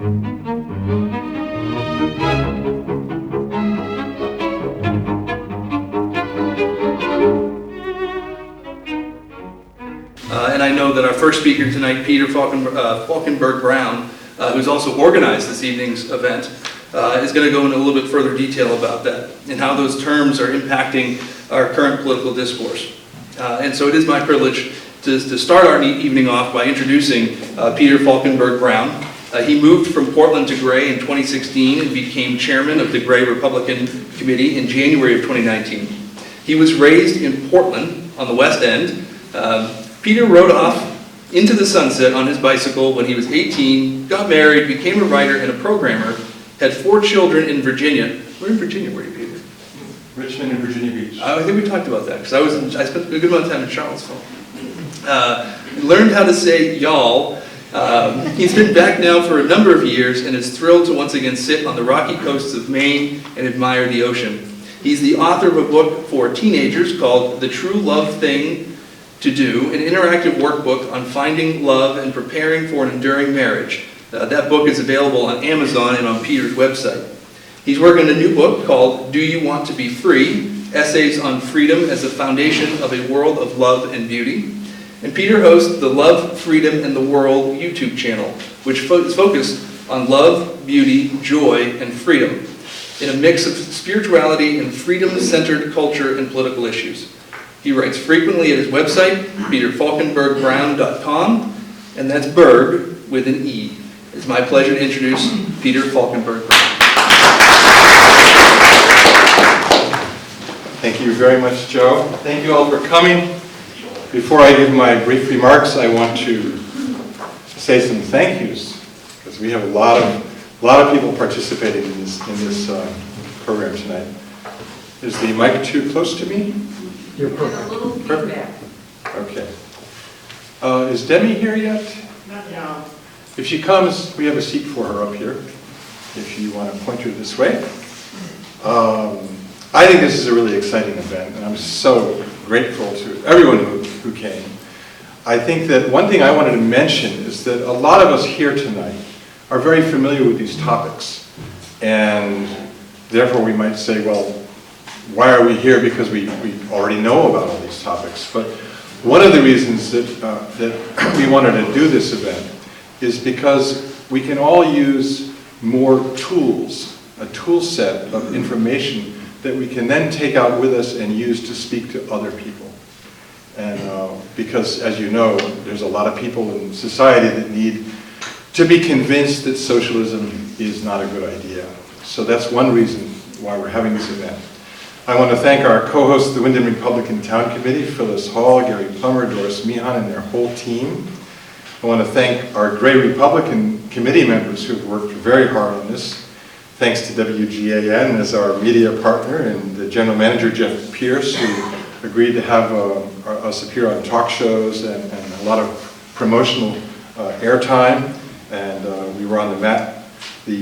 And I know that our first speaker tonight, Peter Falkenberg Brown, who's also organized this evening's event, is going to go into a little bit further detail about that and how those terms are impacting our current political discourse. And so it is my privilege to start our evening off by introducing Peter Falkenberg Brown. He moved from Portland to Gray in 2016 and became chairman of the Gray Republican Committee in January of 2019. He was raised in Portland on the West End. Peter rode off into the sunset on his bicycle when he was 18, got married, became a writer and a programmer, had 4 children in Virginia. Where in Virginia were you, Peter? Richmond and Virginia Beach. I think we talked about that because I spent a good amount of time in Charlottesville. Learned how to say y'all. He's been back now for a number of years and is thrilled to once again sit on the rocky coasts of Maine and admire the ocean. He's the author of a book for teenagers called The True Love Thing to Do, an interactive workbook on finding love and preparing for an enduring marriage. That book is available on Amazon and on Peter's website. He's working on a new book called Do You Want to Be Free? Essays on Freedom as the Foundation of a World of Love and Beauty. And Peter hosts the Love, Freedom, and the World YouTube channel, which is focused on love, beauty, joy, and freedom in a mix of spirituality and freedom-centered culture and political issues. He writes frequently at his website, peterfalkenbergbrown.com, and that's Berg with an E. It's my pleasure to introduce Peter Falkenberg Brown. Thank you very much, Joe. Thank you all for coming. Before I give my brief remarks, I want to say some thank yous, because we have a lot of people participating in this program tonight. Is the mic too close to me? You're perfect. A little feedback. Okay. Is Demi here yet? Not now. If she comes, we have a seat for her up here, if you want to point her this way. I think this is a really exciting event, and I'm so grateful to everyone who came. I think that one thing I wanted to mention is that a lot of us here tonight are very familiar with these topics, and therefore we might say, well, why are we here? Because we already know about all these topics. But one of the reasons that we wanted to do this event is because we can all use more tools, a tool set of information that we can then take out with us and use to speak to other people. And because, as you know, there's a lot of people in society that need to be convinced that socialism is not a good idea. So that's one reason why we're having this event. I want to thank our co-hosts, the Windham Republican Town Committee, Phyllis Hall, Gary Plummer, Doris Meehan, and their whole team. I want to thank our Gray Republican Committee members who have worked very hard on this. Thanks to WGAN as our media partner, and the general manager, Jeff Pierce, who agreed to have us appear on talk shows and a lot of promotional airtime. And we were on the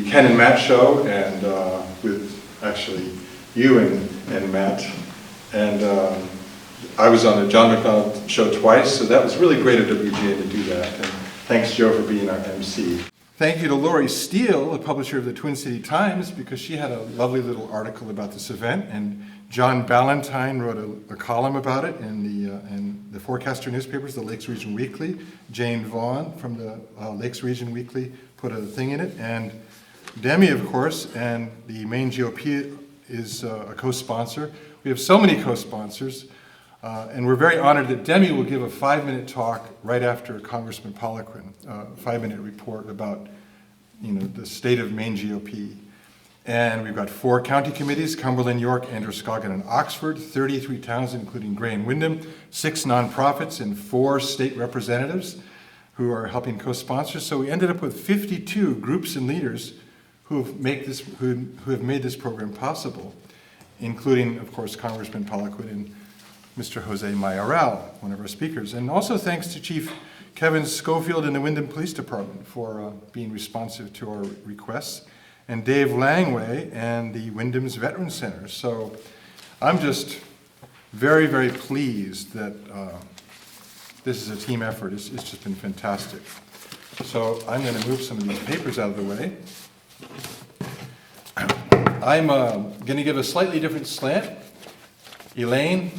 Ken and Matt show, and with actually you and Matt. And I was on the John McDonald show twice, so that was really great of WGA to do that. And thanks, Joe, for being our MC. Thank you to Lori Steele, the publisher of the Twin City Times, because she had a lovely little article about this event, and John Ballantyne wrote a column about it in the Forecaster newspapers, the Lakes Region Weekly. Jane Vaughn from the Lakes Region Weekly put a thing in it, and Demi, of course, and the Maine GOP is a co-sponsor. We have so many co-sponsors, and we're very honored that Demi will give a 5-minute talk right after Congressman Poliquin, a 5-minute report about the state of Maine GOP. And we've got 4 county committees, Cumberland, York, Androscoggin, and Oxford, 33 towns, including Gray and Windham, 6 nonprofits, and 4 state representatives who are helping co-sponsor. So we ended up with 52 groups and leaders who have made this program possible, including, of course, Congressman Poliquin and Mr. Jose Mayoral, one of our speakers. And also thanks to Chief Kevin Schofield and the Windham Police Department for being responsive to our requests, and Dave Langway and the Windham's Veterans Center. So I'm just very, very pleased that this is a team effort. It's just been fantastic. So I'm going to move some of these papers out of the way. I'm going to give a slightly different slant. Elaine,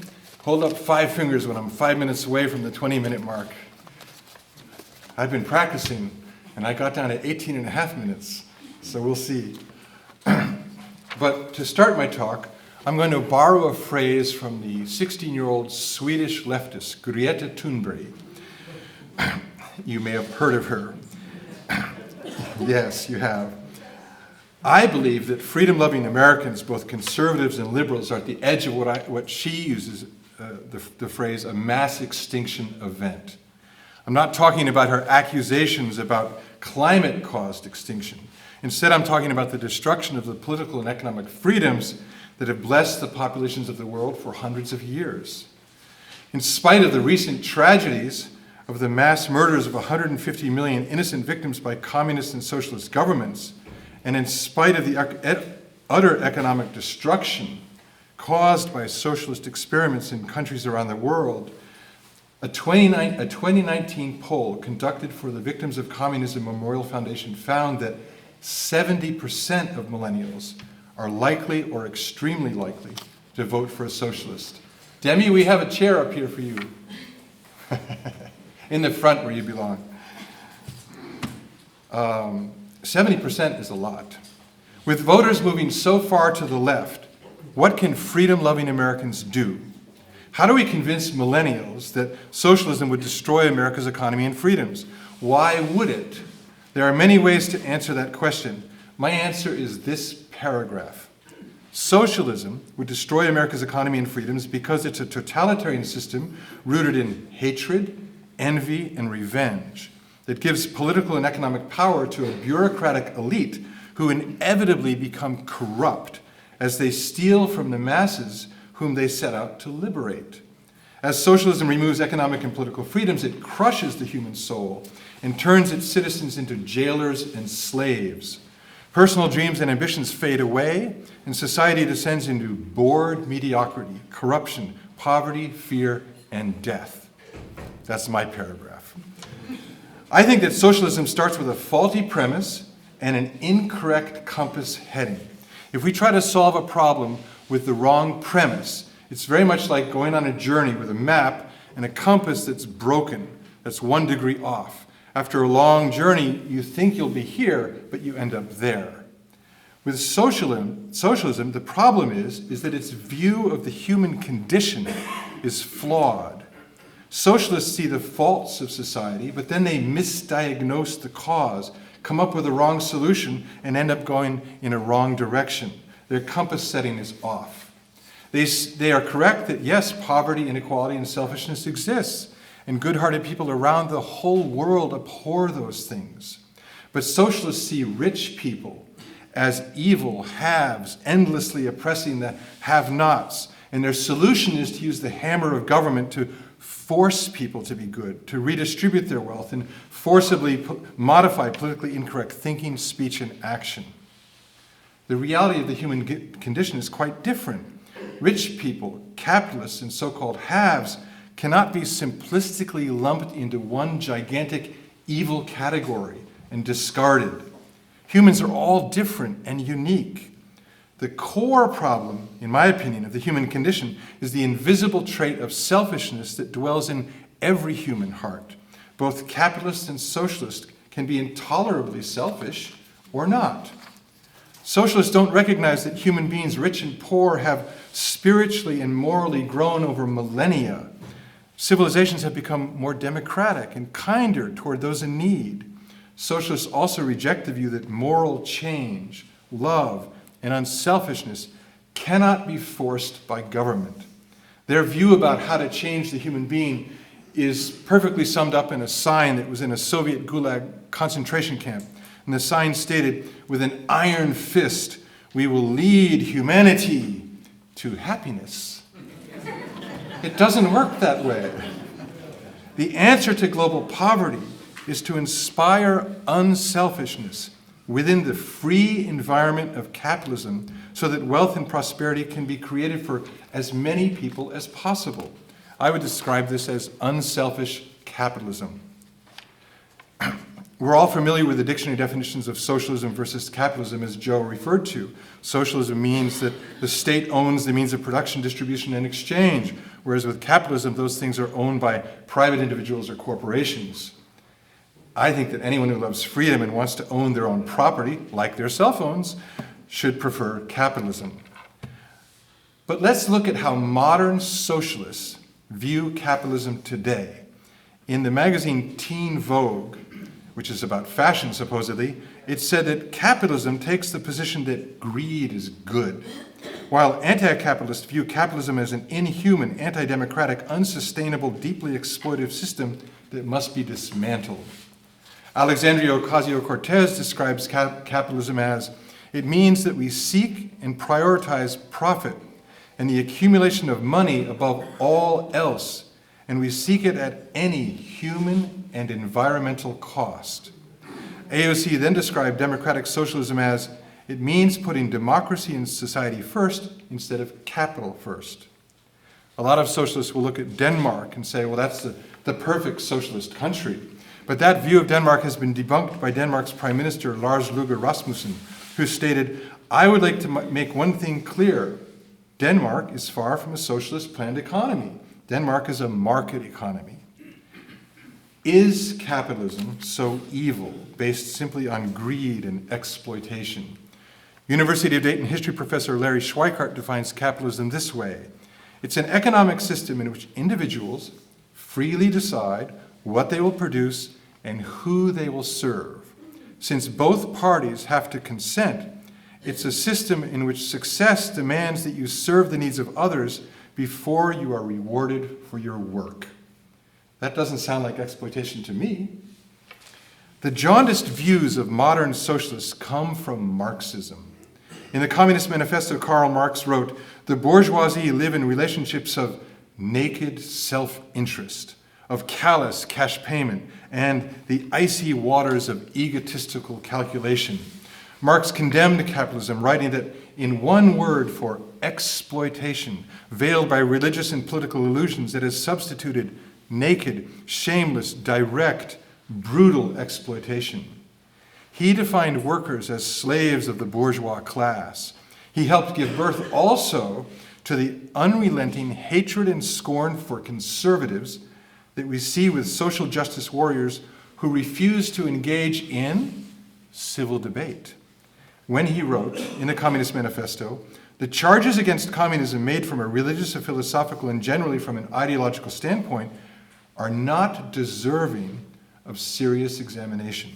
hold up 5 fingers when I'm 5 minutes away from the 20-minute mark. I've been practicing, and I got down to 18 and a half minutes, so we'll see. But to start my talk, I'm going to borrow a phrase from the 16-year-old Swedish leftist, Greta Thunberg. You may have heard of her. Yes, you have. I believe that freedom-loving Americans, both conservatives and liberals, are at the edge of what she uses, the phrase, a mass extinction event. I'm not talking about her accusations about climate-caused extinction. Instead, I'm talking about the destruction of the political and economic freedoms that have blessed the populations of the world for hundreds of years. In spite of the recent tragedies of the mass murders of 150 million innocent victims by communist and socialist governments, and in spite of the utter economic destruction caused by socialist experiments in countries around the world, a 2019 poll conducted for the Victims of Communism Memorial Foundation found that 70% of millennials are likely or extremely likely to vote for a socialist. Demi, we have a chair up here for you. In the front where you belong. 70% is a lot. With voters moving so far to the left, what can freedom-loving Americans do? How do we convince millennials that socialism would destroy America's economy and freedoms? Why would it? There are many ways to answer that question. My answer is this paragraph. Socialism would destroy America's economy and freedoms because it's a totalitarian system rooted in hatred, envy, and revenge that gives political and economic power to a bureaucratic elite who inevitably become corrupt as they steal from the masses whom they set out to liberate. As socialism removes economic and political freedoms, it crushes the human soul and turns its citizens into jailers and slaves. Personal dreams and ambitions fade away, and society descends into bored mediocrity, corruption, poverty, fear, and death. That's my paragraph. I think that socialism starts with a faulty premise and an incorrect compass heading. If we try to solve a problem with the wrong premise, it's very much like going on a journey with a map and a compass that's broken, that's 1 degree off. After a long journey, you think you'll be here, but you end up there. With socialism, the problem is that its view of the human condition is flawed. Socialists see the faults of society, but then they misdiagnose the cause, come up with a wrong solution, and end up going in a wrong direction. Their compass setting is off. They are correct that, yes, poverty, inequality, and selfishness exists, and good-hearted people around the whole world abhor those things. But socialists see rich people as evil haves, endlessly oppressing the have-nots, and their solution is to use the hammer of government to force people to be good, to redistribute their wealth, and forcibly modify politically incorrect thinking, speech, and action. The reality of the human condition is quite different. Rich people, capitalists, and so-called haves cannot be simplistically lumped into one gigantic evil category and discarded. Humans are all different and unique. The core problem, in my opinion, of the human condition is the invisible trait of selfishness that dwells in every human heart. Both capitalists and socialists can be intolerably selfish or not. Socialists don't recognize that human beings, rich and poor, have spiritually and morally grown over millennia. Civilizations have become more democratic and kinder toward those in need. Socialists also reject the view that moral change, love, and unselfishness cannot be forced by government. Their view about how to change the human being is perfectly summed up in a sign that was in a Soviet Gulag concentration camp. And the sign stated, "With an iron fist, we will lead humanity to happiness." It doesn't work that way. The answer to global poverty is to inspire unselfishness within the free environment of capitalism so that wealth and prosperity can be created for as many people as possible. I would describe this as unselfish capitalism. We're all familiar with the dictionary definitions of socialism versus capitalism, as Joe referred to. Socialism means that the state owns the means of production, distribution, and exchange, whereas with capitalism, those things are owned by private individuals or corporations. I think that anyone who loves freedom and wants to own their own property, like their cell phones, should prefer capitalism. But let's look at how modern socialists view capitalism today. In the magazine Teen Vogue, which is about fashion supposedly, it said that capitalism takes the position that greed is good, while anti-capitalists view capitalism as an inhuman, anti-democratic, unsustainable, deeply exploitive system that must be dismantled. Alexandria Ocasio-Cortez describes capitalism as, it means that we seek and prioritize profit and the accumulation of money above all else, and we seek it at any human and environmental cost. AOC then described democratic socialism as, it means putting democracy and society first instead of capital first. A lot of socialists will look at Denmark and say, well, that's the perfect socialist country. But that view of Denmark has been debunked by Denmark's Prime Minister, Lars Løkke Rasmussen, who stated, I would like to make one thing clear. Denmark is far from a socialist planned economy. Denmark is a market economy. Is capitalism so evil, based simply on greed and exploitation? University of Dayton history professor Larry Schweikart defines capitalism this way. It's an economic system in which individuals freely decide what they will produce and who they will serve. Since both parties have to consent, it's a system in which success demands that you serve the needs of others before you are rewarded for your work. That doesn't sound like exploitation to me. The jaundiced views of modern socialists come from Marxism. In the Communist Manifesto, Karl Marx wrote, the bourgeoisie live in relationships of naked self-interest, of callous cash payment, and the icy waters of egotistical calculation. Marx condemned capitalism, writing that in one word for exploitation, veiled by religious and political illusions, that has substituted naked, shameless, direct, brutal exploitation. He defined workers as slaves of the bourgeois class. He helped give birth also to the unrelenting hatred and scorn for conservatives that we see with social justice warriors who refuse to engage in civil debate. When he wrote in the Communist Manifesto, the charges against communism made from a religious, a philosophical, and generally from an ideological standpoint are not deserving of serious examination.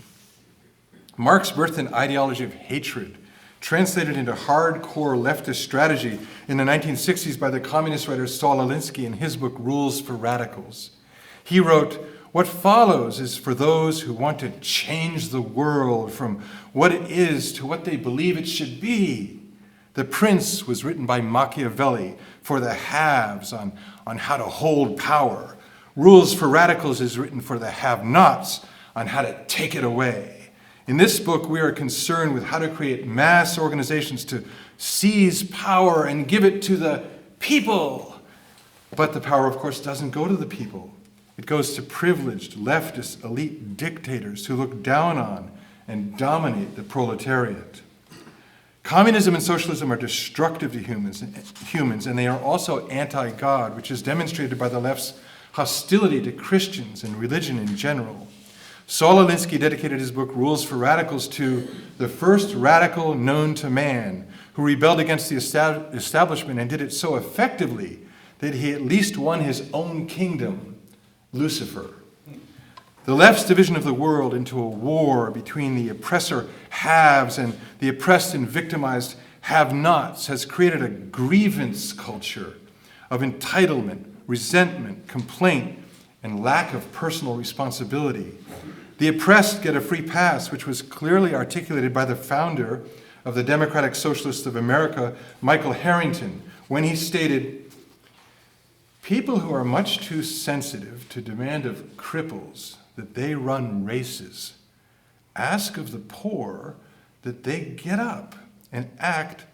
Marx birthed an ideology of hatred, translated into hardcore leftist strategy in the 1960s by the communist writer Saul Alinsky in his book Rules for Radicals. He wrote, what follows is for those who want to change the world from what it is to what they believe it should be. The Prince was written by Machiavelli for the haves on how to hold power. Rules for Radicals is written for the have-nots on how to take it away. In this book, we are concerned with how to create mass organizations to seize power and give it to the people. But the power, of course, doesn't go to the people. It goes to privileged, leftist, elite dictators who look down on and dominate the proletariat. Communism and socialism are destructive to humans, and they are also anti-God, which is demonstrated by the left's hostility to Christians and religion in general. Saul Alinsky dedicated his book, Rules for Radicals, to the first radical known to man, who rebelled against the establishment and did it so effectively that he at least won his own kingdom, Lucifer. The left's division of the world into a war between the oppressor haves and the oppressed and victimized have-nots has created a grievance culture of entitlement, resentment, complaint, and lack of personal responsibility. The oppressed get a free pass, which was clearly articulated by the founder of the Democratic Socialists of America, Michael Harrington, when he stated, people who are much too sensitive to demand of cripples that they run races ask of the poor that they get up and act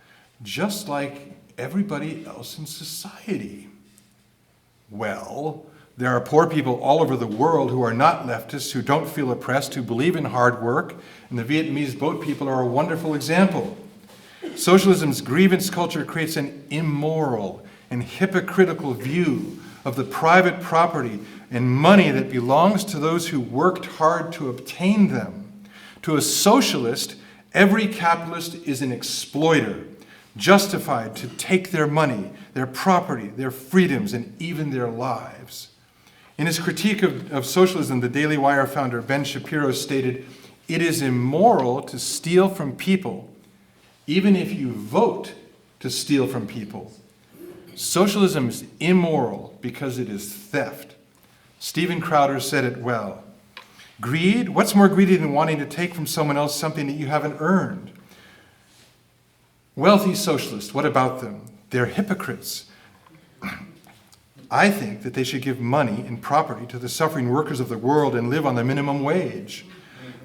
just like everybody else in society. Well, There are poor people all over the world who are not leftists, who don't feel oppressed, who believe in hard work, and the Vietnamese boat people are a wonderful example. Socialism's grievance culture creates an immoral and hypocritical view of the private property and money that belongs to those who worked hard to obtain them. To a socialist, every capitalist is an exploiter, justified to take their money, their property, their freedoms, and even their lives. In his critique of socialism, the Daily Wire founder Ben Shapiro stated, "It is immoral to steal from people, even if you vote to steal from people. Socialism is immoral because it is theft." Stephen Crowder said it well. Greed? What's more greedy than wanting to take from someone else something that you haven't earned? Wealthy socialists, what about them? They're hypocrites. I think that they should give money and property to the suffering workers of the world and live on the minimum wage.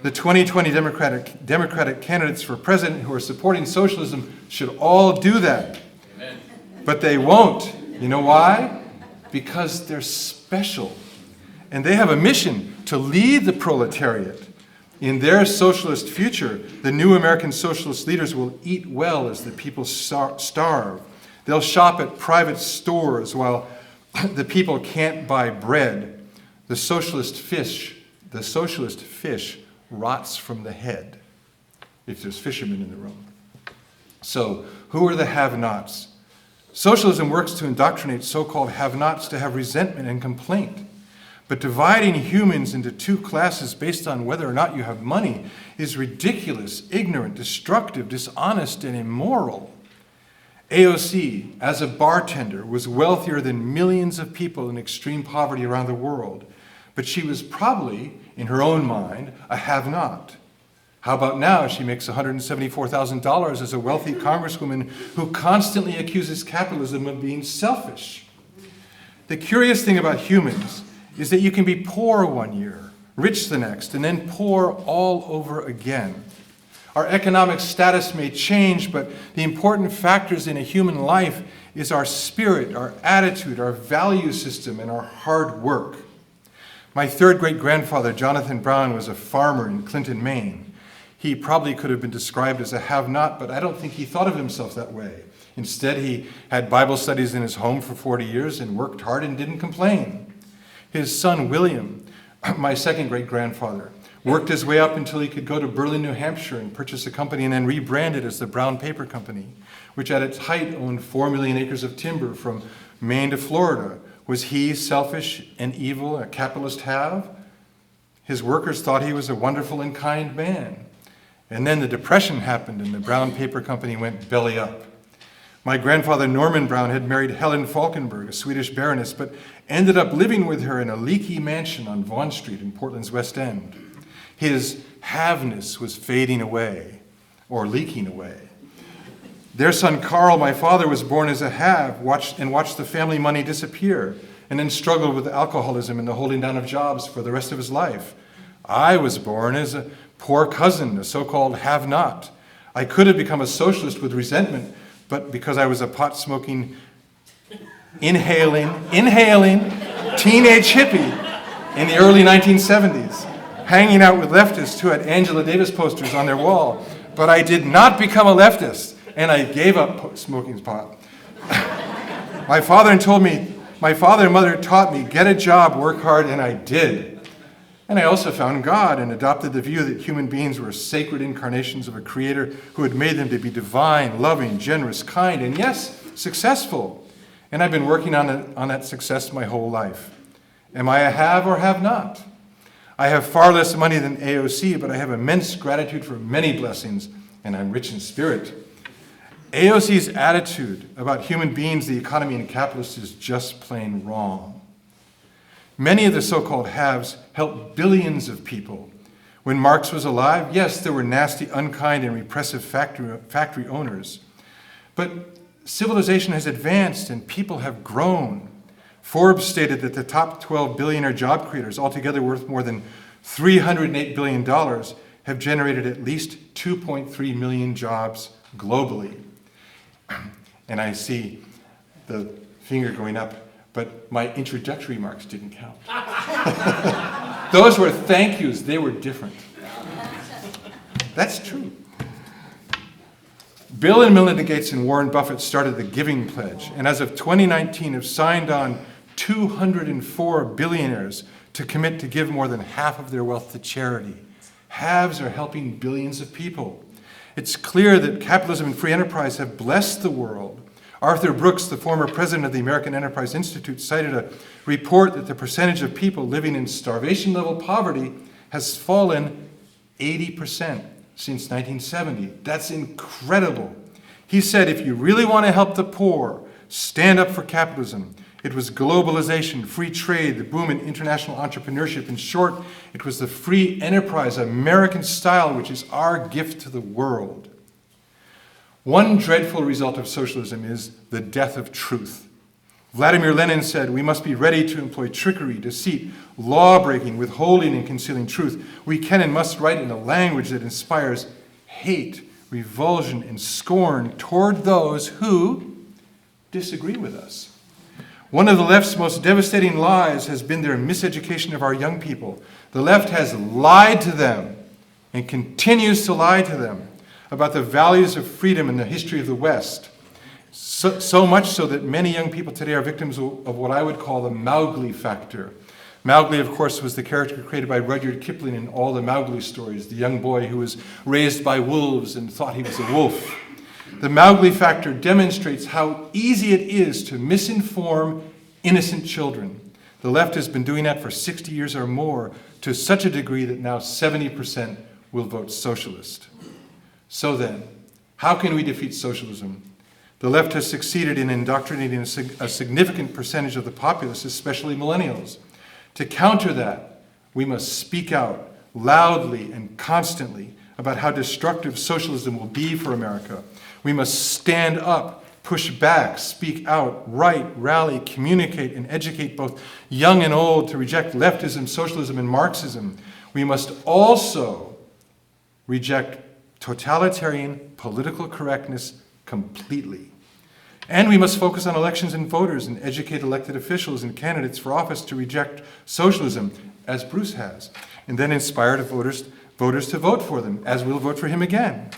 The 2020 Democratic candidates for president who are supporting socialism should all do that. Amen. But they won't. You know why? Because they're special. And they have a mission to lead the proletariat. In their socialist future, the new American socialist leaders will eat well as the people starve. They'll shop at private stores while the people can't buy bread. The socialist fish rots from the head, if there's fishermen in the room. So, who are the have-nots? Socialism works to indoctrinate so-called have-nots to have resentment and complaint. But dividing humans into two classes based on whether or not you have money is ridiculous, ignorant, destructive, dishonest, and immoral. AOC, as a bartender, was wealthier than millions of people in extreme poverty around the world. But she was probably, in her own mind, a have-not. How about now? She makes $174,000 as a wealthy congresswoman who constantly accuses capitalism of being selfish. The curious thing about humans is that you can be poor one year, rich the next, and then poor all over again. Our economic status may change, but the important factors in a human life is our spirit, our attitude, our value system, and our hard work. My third great-grandfather, Jonathan Brown, was a farmer in Clinton, Maine. He probably could have been described as a have-not, but I don't think he thought of himself that way. Instead, he had Bible studies in his home for 40 years and worked hard and didn't complain. His son, William, my second great-grandfather, worked his way up until he could go to Berlin, New Hampshire and purchase a company and then rebrand it as the Brown Paper Company, which at its height owned 4 million acres of timber from Maine to Florida. Was he selfish and evil, a capitalist have? His workers thought he was a wonderful and kind man. And then the Depression happened and the Brown Paper Company went belly up. My grandfather, Norman Brown, had married Helen Falkenberg, a Swedish baroness, but ended up living with her in a leaky mansion on Vaughan Street in Portland's West End. His have-ness was fading away, or leaking away. Their son, Carl, my father, was born as a have, watched the family money disappear, and then struggled with alcoholism and the holding down of jobs for the rest of his life. I was born as a poor cousin, a so-called have-not. I could have become a socialist with resentment, but because I was a pot-smoking, inhaling teenage hippie in the early 1970s, hanging out with leftists who had Angela Davis posters on their wall. But I did not become a leftist, and I gave up smoking pot. My father and mother taught me, get a job, work hard, and I did. And I also found God and adopted the view that human beings were sacred incarnations of a creator who had made them to be divine, loving, generous, kind, and yes, successful. And I've been working on that success my whole life. Am I a have or have not? I have far less money than AOC, but I have immense gratitude for many blessings, and I'm rich in spirit. AOC's attitude about human beings, the economy, and capitalists is just plain wrong. Many of the so-called haves helped billions of people. When Marx was alive, yes, there were nasty, unkind, and repressive factory owners. But civilization has advanced and people have grown. Forbes stated that the top 12 billionaire job creators, altogether worth more than $308 billion, have generated at least 2.3 million jobs globally. And I see the finger going up. but my introductory remarks didn't count. Those were thank yous. They were different. That's true. Bill and Melinda Gates and Warren Buffett started the Giving Pledge, and as of 2019 have signed on 204 billionaires to commit to give more than half of their wealth to charity. Halves are helping billions of people. It's clear that capitalism and free enterprise have blessed the world. Arthur Brooks, the former president of the American Enterprise Institute, cited a report that the percentage of people living in starvation-level poverty has fallen 80% since 1970. That's incredible. He said, if you really want to help the poor, stand up for capitalism. It was globalization, free trade, the boom in international entrepreneurship. In short, it was the free enterprise, American style, which is our gift to the world. One dreadful result of socialism is the death of truth. Vladimir Lenin said, we must be ready to employ trickery, deceit, law-breaking, withholding, and concealing truth. We can and must write in a language that inspires hate, revulsion, and scorn toward those who disagree with us. One of the left's most devastating lies has been their miseducation of our young people. The left has lied to them and continues to lie to them about the values of freedom and the history of the West. So much so that many young people today are victims of what I would call the Mowgli factor. Mowgli, of course, was the character created by Rudyard Kipling in all the Mowgli stories, the young boy who was raised by wolves and thought he was a wolf. The Mowgli factor demonstrates how easy it is to misinform innocent children. The left has been doing that for 60 years or more, to such a degree that now 70% will vote socialist. So then, how can we defeat socialism? The left has succeeded in indoctrinating a significant percentage of the populace, especially millennials. To counter that, we must speak out loudly and constantly about how destructive socialism will be for America. We must stand up, push back, speak out, write, rally, communicate, and educate both young and old to reject leftism, socialism, and Marxism. We must also reject totalitarian political correctness completely. And we must focus on elections and voters and educate elected officials and candidates for office to reject socialism, as Bruce has, and then inspire voters to vote for them, as we'll vote for him again.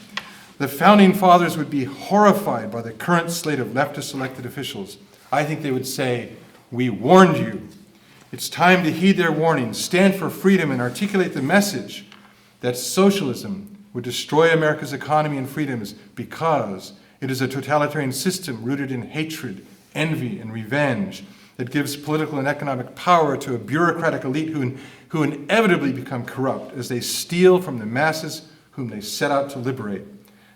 The Founding Fathers would be horrified by the current slate of leftist elected officials. I think they would say, we warned you. It's time to heed their warning, stand for freedom, and articulate the message that socialism would destroy America's economy and freedoms because it is a totalitarian system rooted in hatred, envy, and revenge that gives political and economic power to a bureaucratic elite who inevitably become corrupt as they steal from the masses whom they set out to liberate.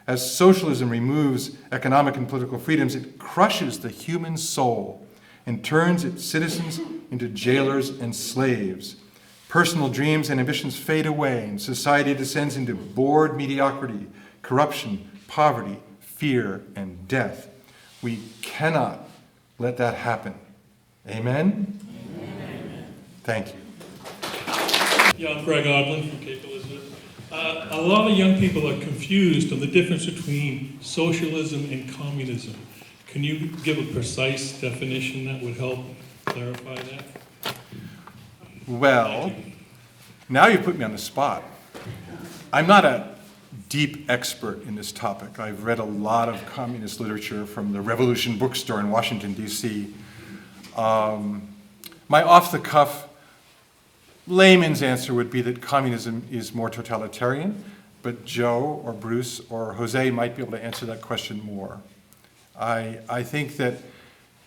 As socialism removes economic and political freedoms, it crushes the human soul and turns its citizens into jailers and slaves. Personal dreams and ambitions fade away, and society descends into bored mediocrity, corruption, poverty, fear, and death. We cannot let that happen. Amen? Amen. Thank you. Yeah, I'm Greg Odlin from Cape Elizabeth. A lot of young people are confused on the difference between socialism and communism. Can you give a precise definition that would help clarify that? Well, now you put me on the spot. I'm not a deep expert in this topic. I've read a lot of communist literature from the Revolution bookstore in Washington, D.C. My off-the-cuff layman's answer would be that communism is more totalitarian, but Joe or Bruce or Jose might be able to answer that question more. I think that,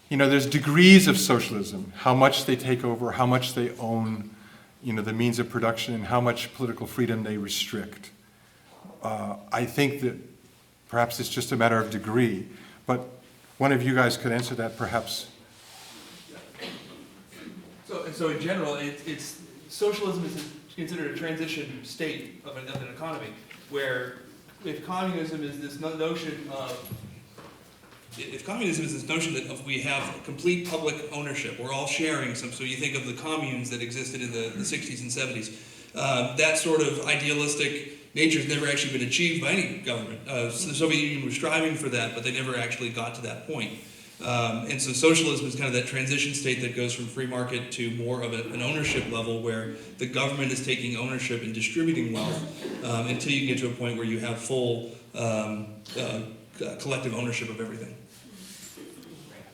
there's degrees of socialism, how much they take over, how much they own, the means of production, and how much political freedom they restrict. I think that perhaps it's just a matter of degree, but one of you guys could answer that perhaps. So in general, it's socialism is considered a transition state of an economy, where if communism is this notion that we have complete public ownership, we're all sharing some. So you think of the communes that existed in the 60s and 70s. That sort of idealistic nature has never actually been achieved by any government. The Soviet Union was striving for that, but they never actually got to that point. And so socialism is kind of that transition state that goes from free market to more of an ownership level where the government is taking ownership and distributing wealth until you get to a point where you have full collective ownership of everything.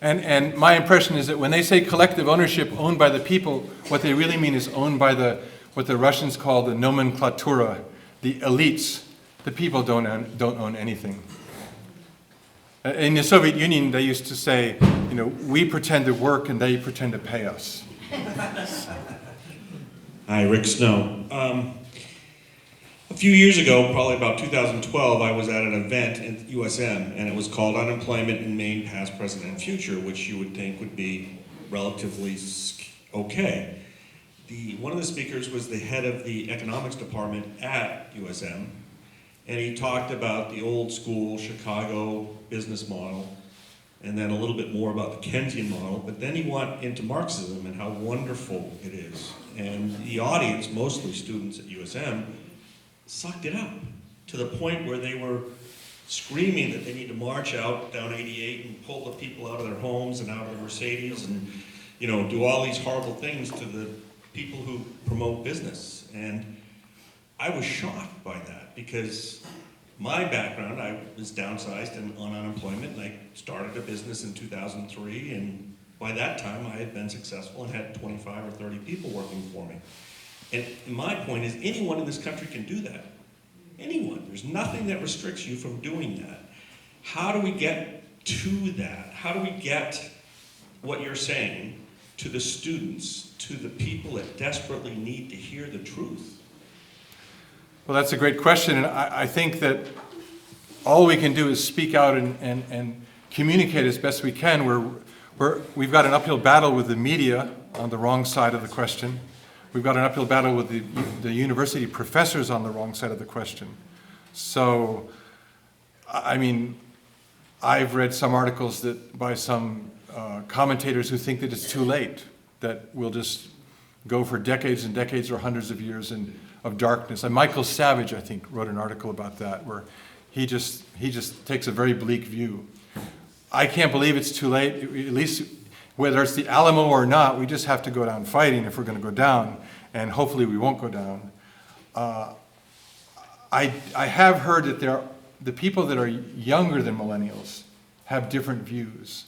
And my impression is that when they say collective ownership owned by the people, what they really mean is owned by what the Russians call the nomenklatura, the elites. The people don't own anything. In the Soviet Union, they used to say, we pretend to work and they pretend to pay us. Hi, Rick Snow. A few years ago, probably about 2012, I was at an event in USM, and it was called Unemployment in Maine, Past, Present, and Future, which you would think would be relatively okay. One of the speakers was the head of the economics department at USM, and he talked about the old school Chicago business model, and then a little bit more about the Keynesian model, but then he went into Marxism and how wonderful it is. And the audience, mostly students at USM, sucked it up to the point where they were screaming that they need to march out down 88 and pull the people out of their homes and out of their Mercedes and, do all these horrible things to the people who promote business. And I was shocked by that because my background, I was downsized and on unemployment, and I started a business in 2003, and by that time I had been successful and had 25 or 30 people working for me. And my point is, anyone in this country can do that. Anyone. There's nothing that restricts you from doing that. How do we get to that? How do we get what you're saying to the students, to the people that desperately need to hear the truth? Well, that's a great question, and I think that all we can do is speak out and communicate as best we can. We've got an uphill battle with the media on the wrong side of the question. We've got an uphill battle with the university professors on the wrong side of the question. So, I've read some articles by some commentators who think that it's too late, that we'll just go for decades and decades or hundreds of years of darkness. And Michael Savage, I think, wrote an article about that, where he just takes a very bleak view. I can't believe it's too late. At least, whether it's the Alamo or not, we just have to go down fighting if we're going to go down, and hopefully we won't go down. I have heard that the people that are younger than millennials have different views.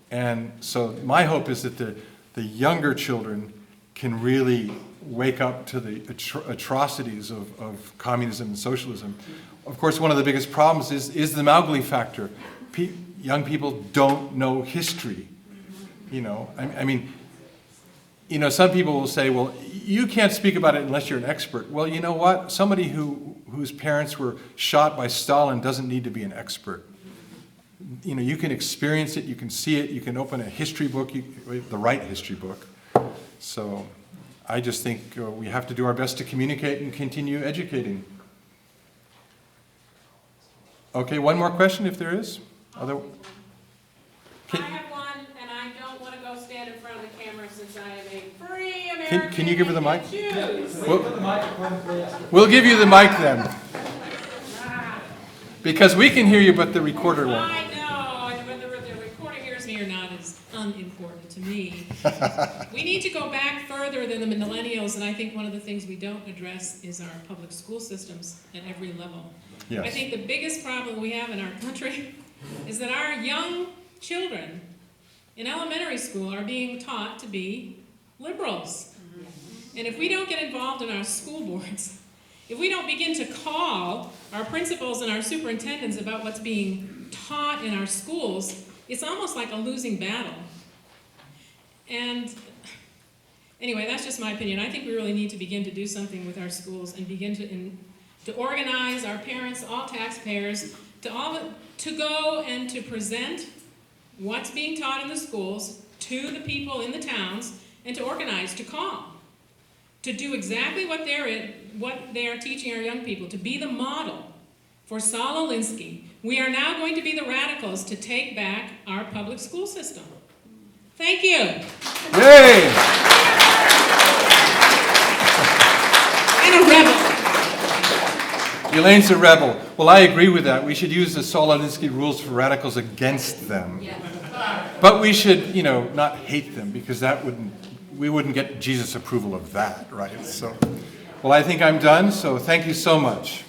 And so my hope is that the younger children can really wake up to the atrocities of communism and socialism. Of course, one of the biggest problems is the Mowgli factor. Young people don't know history. Some people will say, well, you can't speak about it unless you're an expert. Well, you know what? Somebody whose parents were shot by Stalin doesn't need to be an expert. You can experience it, you can see it, you can open a history book, the right history book. So I just think we have to do our best to communicate and continue educating. Okay, one more question if there is. I have one, and I don't want to go stand in front of the camera since I am a free American. Can you give her the mic? Choose. We'll give you the mic then. Because we can hear you, but the recorder won't. I know, and whether the recorder hears me or not is unimportant to me. We need to go back further than the millennials, and I think one of the things we don't address is our public school systems at every level. Yes. I think the biggest problem we have in our country is that our young children in elementary school are being taught to be liberals. And if we don't get involved in our school boards, if we don't begin to call our principals and our superintendents about what's being taught in our schools, it's almost like a losing battle. And anyway, that's just my opinion. I think we really need to begin to do something with our schools and begin to organize our parents, all taxpayers, to go and to present what's being taught in the schools to the people in the towns, and to organize, to call, to do exactly what they're teaching our young people, to be the model for Saul Alinsky. We are now going to be the radicals to take back our public school system. Thank you. Yay! And a rebel. Elaine's a rebel. Well, I agree with that. We should use the Saul Alinsky rules for radicals against them. Yeah. But we should, not hate them, because we wouldn't get Jesus' approval of that, right? So, well, I think I'm done, so thank you so much.